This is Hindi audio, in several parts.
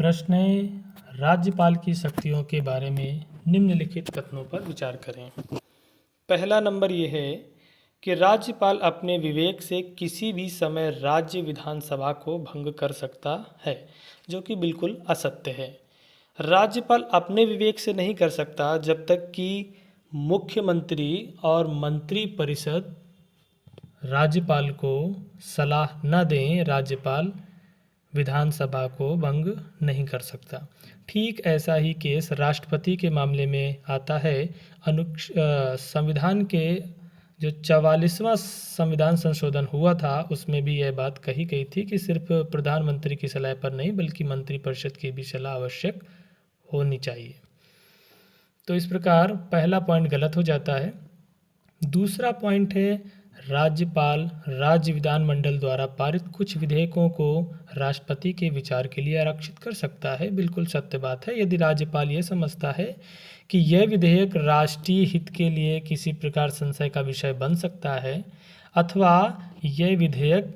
प्रश्न है, राज्यपाल की शक्तियों के बारे में निम्नलिखित कथनों पर विचार करें। पहला नंबर ये है कि राज्यपाल अपने विवेक से किसी भी समय राज्य विधानसभा को भंग कर सकता है, जो कि बिल्कुल असत्य है। राज्यपाल अपने विवेक से नहीं कर सकता जब तक कि मुख्यमंत्री और मंत्रिपरिषद राज्यपाल को सलाह न दें, राज्यपाल विधानसभा को भंग नहीं कर सकता। ठीक ऐसा ही केस राष्ट्रपति के मामले में आता है। संविधान के जो 44वां संविधान संशोधन हुआ था उसमें भी यह बात कही गई थी कि सिर्फ प्रधानमंत्री की सलाह पर नहीं बल्कि मंत्रिपरिषद की भी सलाह आवश्यक होनी चाहिए। तो इस प्रकार पहला पॉइंट गलत हो जाता है। दूसरा पॉइंट है, राज्यपाल राज्य विधानमंडल द्वारा पारित कुछ विधेयकों को राष्ट्रपति के विचार के लिए आरक्षित कर सकता है। बिल्कुल सत्य बात है। यदि राज्यपाल ये समझता है कि यह विधेयक राष्ट्रीय हित के लिए किसी प्रकार संशय का विषय बन सकता है अथवा यह विधेयक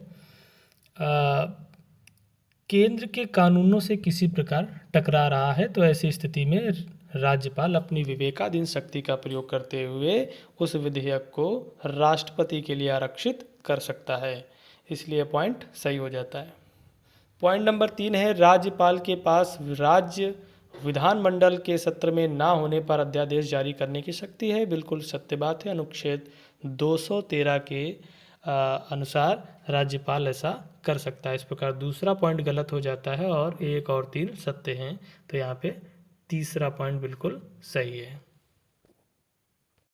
केंद्र के कानूनों से किसी प्रकार टकरा रहा है, तो ऐसी स्थिति में राज्यपाल अपनी विवेकाधीन शक्ति का प्रयोग करते हुए उस विधेयक को राष्ट्रपति के लिए आरक्षित कर सकता है। इसलिए पॉइंट सही हो जाता है। पॉइंट नंबर 3 है, राज्यपाल के पास राज्य विधानमंडल के सत्र में ना होने पर अध्यादेश जारी करने की शक्ति है। बिल्कुल सत्य बात है। अनुच्छेद 213 के अनुसार राज्यपाल ऐसा कर सकता है। इस प्रकार दूसरा पॉइंट गलत हो जाता है और 1 और 3 सत्य हैं। तो यहाँ पे तीसरा पॉइंट बिल्कुल सही है।